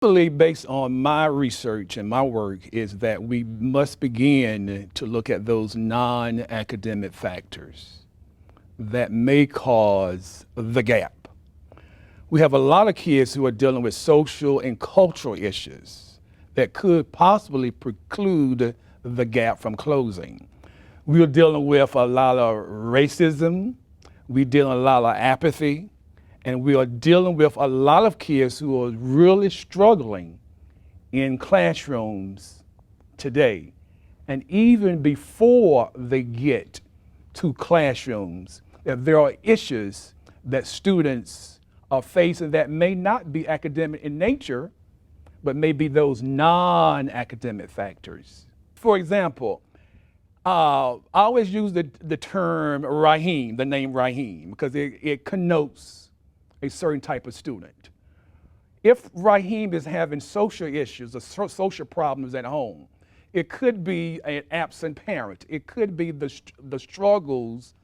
Believe based on my research and my work is that we must begin to look at those non-academic factors that may cause the gap. We have a lot of kids who are dealing with social and cultural issues that could possibly preclude the gap from closing. We're dealing with a lot of racism, we're dealing with a lot of apathy, and we are dealing with a lot of kids who are really struggling in classrooms today. And even before they get to classrooms, that there are issues that students are facing that may not be academic in nature, but may be those non-academic factors. For example, I always use the term Raheem, the name Raheem, because it connotes a certain type of student. If Raheem is having social issues or social problems at home, it could be an absent parent. It could be the struggles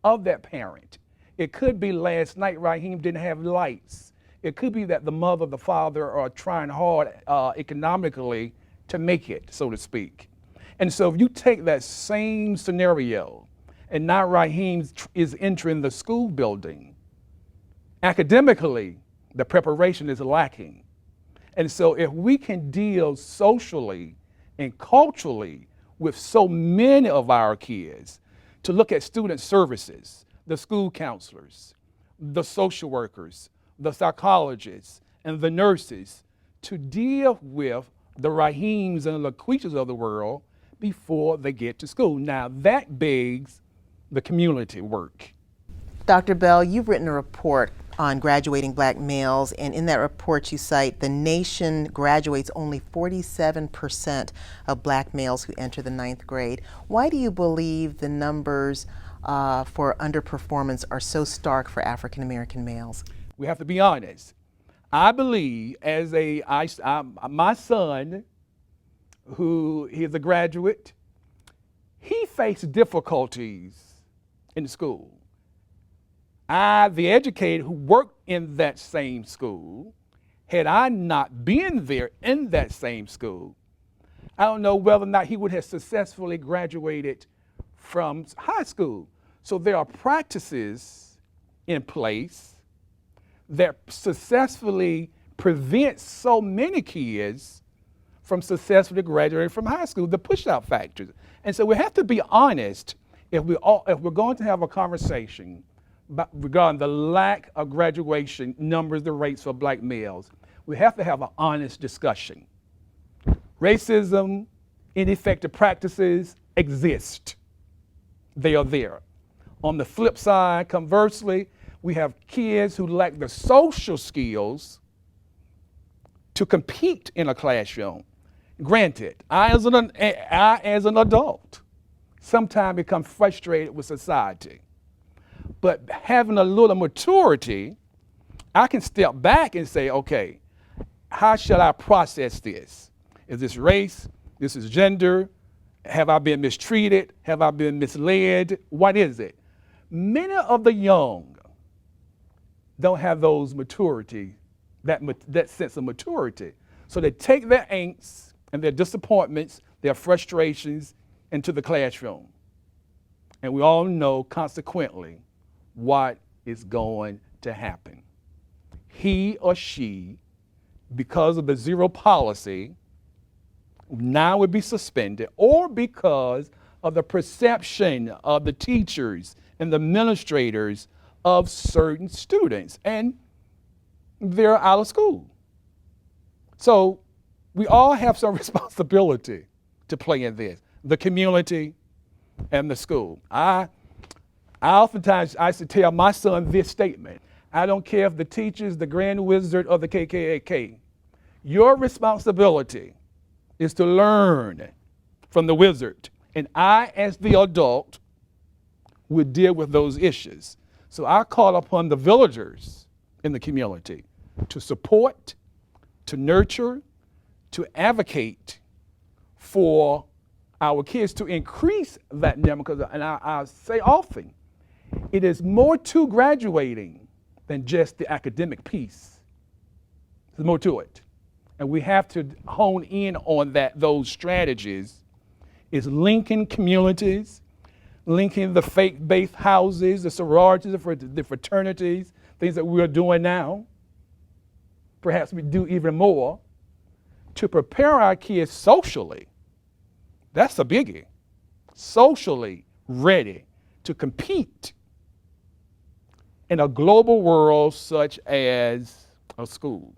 of that parent. It could be last night Raheem didn't have lights. It could be that the mother, the father are trying hard economically to make it, so to speak. And so if you take that same scenario and now Raheem is entering the school building, academically, the preparation is lacking. And so if we can deal socially and culturally with so many of our kids, to look at student services, the school counselors, the social workers, the psychologists, and the nurses, to deal with the Raheems and the LaQuishas of the world before they get to school. Now that begs the community work. Dr. Bell, you've written a report on graduating black males, and in that report you cite the nation graduates only 47% of black males who enter the 9th grade. Why do you believe the numbers for underperformance are so stark for African American males? We have to be honest. I believe my son, who is a graduate, he faced difficulties in school. The educator who worked in that same school, had I not been there in that same school, I don't know whether or not he would have successfully graduated from high school. So there are practices in place that successfully prevent so many kids from successfully graduating from high school, the push-out factors. And so we have to be honest if we're going to have a conversation regarding the lack of graduation numbers, the rates for black males. We have to have an honest discussion. Racism, ineffective practices exist. They are there. On the flip side, conversely, we have kids who lack the social skills to compete in a classroom. Granted, I as an adult sometimes become frustrated with society. But having a little maturity, I can step back and say, okay, how should I process this? Is this race? This is gender? Have I been mistreated? Have I been misled? What is it? Many of the young don't have those maturity, that sense of maturity. So they take their angst and their disappointments, their frustrations into the classroom. And we all know consequently what is going to happen. He or she, because of the zero policy, now would be suspended, or because of the perception of the teachers and the administrators of certain students, and they're out of school. So we all have some responsibility to play in this, the community and the school. I oftentimes used to tell my son this statement: I don't care if the teacher's the grand wizard of the KKK. Your responsibility is to learn from the wizard, and I, as the adult, would deal with those issues. So I call upon the villagers in the community to support, to nurture, to advocate for our kids, to increase that number, because, and I say often, it is more to graduating than just the academic piece. There's more to it. and we have to hone in on those strategies, is linking communities, linking the faith-based houses, the sororities, the fraternities, things that we're doing now. Perhaps we do even more to prepare our kids socially. That's a biggie. Socially ready to compete in a global world such as a school.